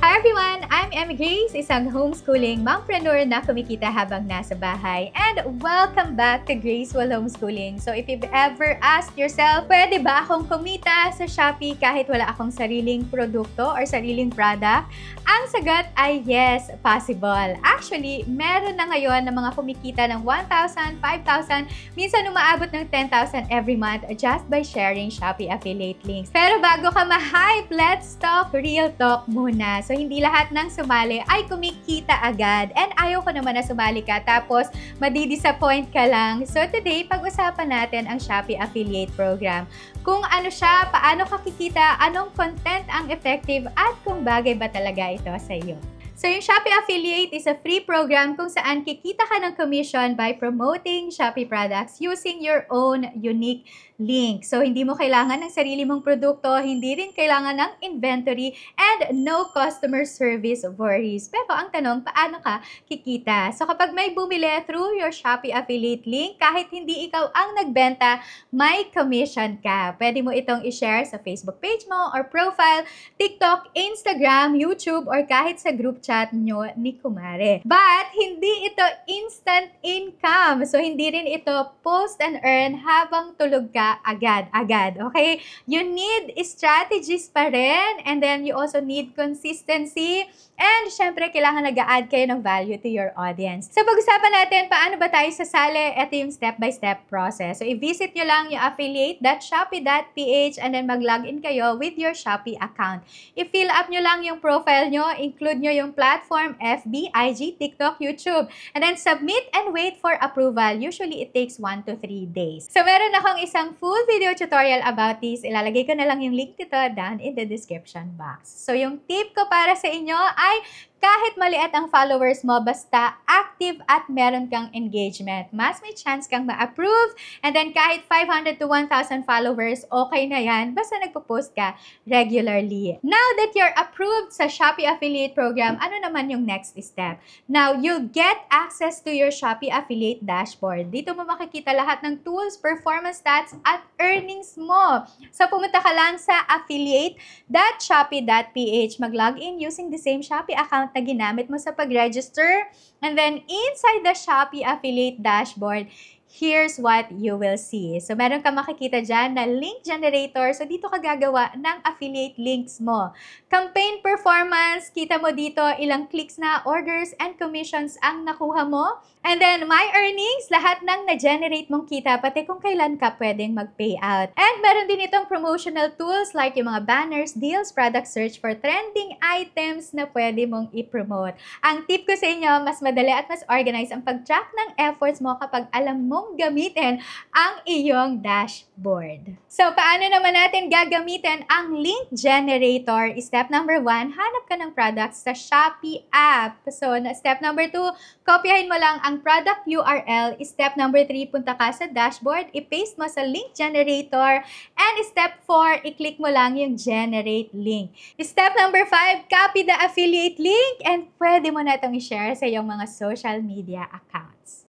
Hi everyone! I'm Emmy Grace, isang homeschooling mompreneur na kumikita habang nasa bahay. And welcome back to Graceful Homeschooling. So if you've ever asked yourself, pwede ba akong kumita sa Shopee kahit wala akong sariling produkto or sariling product? Ang sagot ay yes, possible. Actually, meron na ngayon na mga kumikita ng 1,000, 5,000, minsan umaabot ng 10,000 every month just by sharing Shopee affiliate links. Pero bago ka ma-hype, let's talk real talk muna. So hindi lahat ng sumali ay kumikita agad. And ayaw ko naman na sumali ka tapos madidisappoint ka lang. So today, pag-usapan natin ang Shopee Affiliate Program. Kung ano siya, paano ka kikita, anong content ang effective, at kung bagay ba talaga ito sa iyo. So, yung Shopee Affiliate is a free program kung saan kikita ka ng commission by promoting Shopee products using your own unique link. So, hindi mo kailangan ng sarili mong produkto, hindi rin kailangan ng inventory, and no customer service worries. Pero ang tanong, paano ka kikita? So, kapag may bumili through your Shopee Affiliate link, kahit hindi ikaw ang nagbenta, may commission ka. Pwede mo itong i-share sa Facebook page mo or profile, TikTok, Instagram, YouTube, or kahit sa group chat nyo ni Kumare. But, hindi ito instant income. So, hindi rin ito post and earn habang tulog ka agad-agad. Okay? You need strategies pa rin, and then you also need consistency, and syempre, kailangan nag-a-add kayo ng value to your audience. So, pag-usapan natin, paano ba tayo sasali? Ito yung step-by-step process. So, i-visit nyo lang yung affiliate.shopee.ph and then mag-login kayo with your Shopee account. I-fill up nyo lang yung profile nyo, include nyo yung platform, FB, IG, TikTok, YouTube. And then submit and wait for approval. Usually, it takes 1 to 3 days. So, meron akong isang full video tutorial about this. Ilalagay ko na lang yung link dito down in the description box. So, yung tip ko para sa inyo ay kahit maliit ang followers mo, basta active at meron kang engagement, mas may chance kang ma-approve. And then kahit 500 to 1,000 followers, okay na yan, basta nagpo-post ka regularly. Now that you're approved sa Shopee Affiliate Program, ano naman yung next step? Now, you'll get access to your Shopee Affiliate Dashboard. Dito mo makikita lahat ng tools, performance stats, at earnings mo. So, pumunta ka lang sa affiliate.shopee.ph, mag-login using the same Shopee account na ginamit mo sa pag-register. And then, inside the Shopee Affiliate Dashboard, here's what you will see. So, meron ka makikita dyan na link generator. So, dito ka gagawa ng affiliate links mo. Campaign performance, kita mo dito ilang clicks na, orders, and commissions ang nakuha mo. And then, my earnings, lahat ng na-generate mong kita, pati kung kailan ka pwedeng mag-payout. And meron din itong promotional tools like yung mga banners, deals, product search for trending items na pwede mong i-promote. Ang tip ko sa inyo, mas madali at mas organized ang pag-track ng efforts mo kapag alam mong gamitin ang iyong dashboard. So, paano naman natin gagamitin ang link generator? Step number 1, hanap ka ng products sa Shopee app. So, step number 2, kopyahin mo lang ang product URL. Step number 3, punta ka sa dashboard, i-paste mo sa link generator. And step 4, i-click mo lang yung generate link. Step number 5, copy the affiliate link and pwede mo na itong i-share sa iyong mga social media accounts.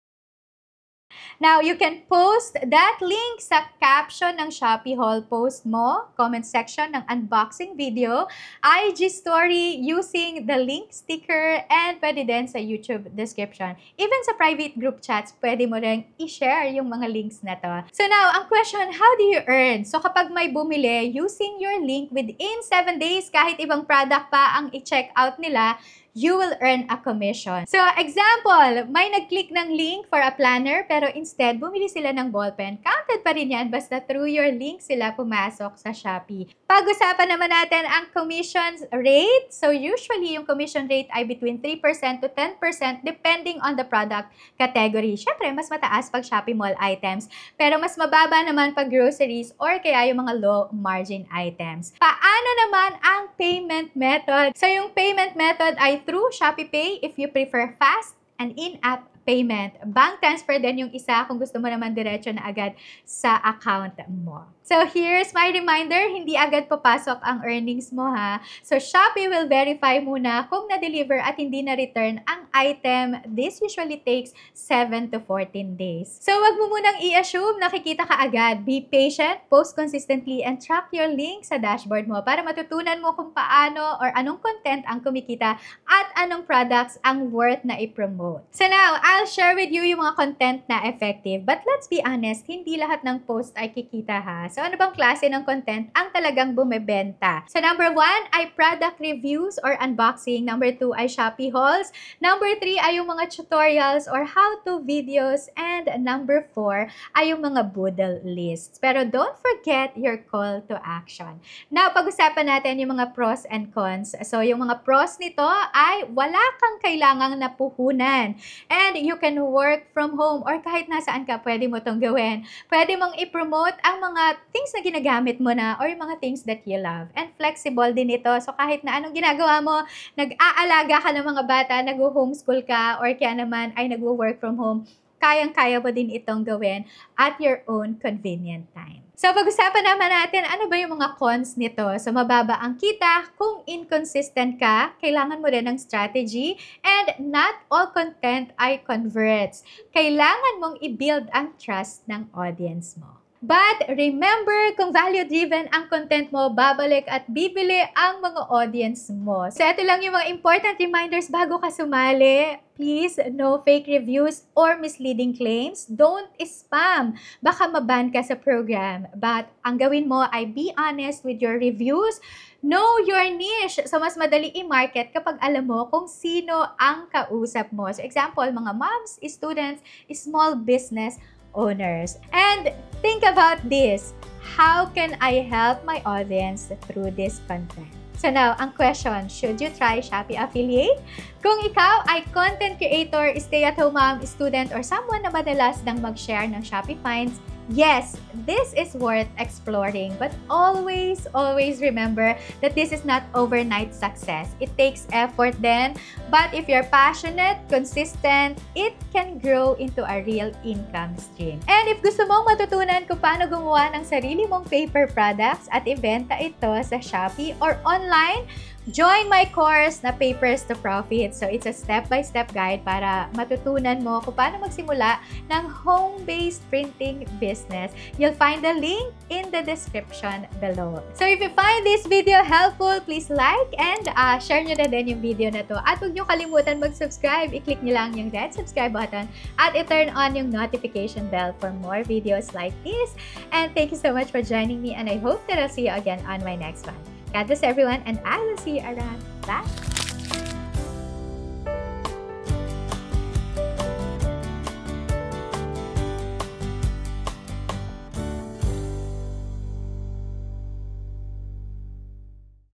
Now, you can post that link sa caption ng Shopee haul post mo, comment section ng unboxing video, IG story using the link sticker, and pwede din sa YouTube description. Even sa private group chats, pwede mo rin i-share yung mga links na to. So now, ang question, how do you earn? So kapag may bumili, using your link within 7 days, kahit ibang product pa ang i-check out nila, you will earn a commission. So, example, may nag-click ng link for a planner pero instead, bumili sila ng ballpen. Counted pa rin yan basta through your link sila pumasok sa Shopee. Pag-usapan naman natin ang commission rate. So, usually, yung commission rate ay between 3% to 10% depending on the product category. Syempre, mas mataas pag Shopee Mall items. Pero mas mababa naman pag groceries or kaya yung mga low margin items. Paano naman ang payment method? So, yung payment method ay through Shopee Pay if you prefer fast and in-app payment. Bank transfer din yung isa kung gusto mo naman diretso na agad sa account mo. So, here's my reminder, hindi agad papasok ang earnings mo ha. So, Shopee will verify muna kung na-deliver at hindi na-return ang item. This usually takes 7 to 14 days. So, wag mo munang i-assume nakikita ka agad. Be patient, post consistently, and track your link sa dashboard mo para matutunan mo kung paano or anong content ang kumikita at anong products ang worth na i-promote. So now, I'll share with you yung mga content na effective. But let's be honest, hindi lahat ng post ay kikita ha. So, ano bang klase ng content ang talagang bumebenta? So, number 1 ay product reviews or unboxing. Number 2 ay Shopee hauls. Number 3 ay yung mga tutorials or how-to videos. And number 4 ay yung mga boodle lists. Pero don't forget your call to action. Now, pag-usapan natin yung mga pros and cons. So, yung mga pros nito ay wala kang kailangang napuhunan. And you can work from home or kahit nasaan ka, pwede mo itong gawin. Pwede mong i-promote ang mga things na ginagamit mo na or yung mga things that you love. And flexible din ito. So kahit na anong ginagawa mo, nag-aalaga ka ng mga bata, nag-homeschool ka, or kaya naman ay nag-work from home, kayang-kaya mo din itong gawin at your own convenient time. So, pag-usapan naman natin, ano ba yung mga cons nito? So, mababa ang kita. Kung inconsistent ka, kailangan mo din ng strategy. And not all content ay converts. Kailangan mong i-build ang trust ng audience mo. But remember, kung value-driven ang content mo, babalik at bibili ang mga audience mo. So, ito lang yung mga important reminders bago ka sumali. Please, no fake reviews or misleading claims. Don't spam. Baka maban ka sa program. But ang gawin mo ay be honest with your reviews. Know your niche. So, mas madali i-market kapag alam mo kung sino ang kausap mo. So, example, mga moms, students, small business owners. And think about this. How can I help my audience through this content? So now, ang question, should you try Shopee Affiliate? Kung ikaw ay content creator, stay-at-home mom, student, or someone na madalas nang mag-share ng Shopee finds, yes, this is worth exploring. But always, always remember that this is not overnight success. It takes effort then. But if you're passionate, consistent, it can grow into a real income stream. And if gusto mong matutunan kung paano gumawa ng sarili mong paper products at ibenta ito sa Shopee or online, join my course na Papers to Profit. So, it's a step-by-step guide para matutunan mo kung paano magsimula ng home-based printing business. You'll find the link in the description below. So, if you find this video helpful, please like and share nyo na din yung video na to. At huwag nyo kalimutan mag-subscribe. I-click nyo lang yung red subscribe button at i-turn on yung notification bell for more videos like this. And thank you so much for joining me, and I hope that I'll see you again on my next one. God bless everyone, and I will see you around. Bye!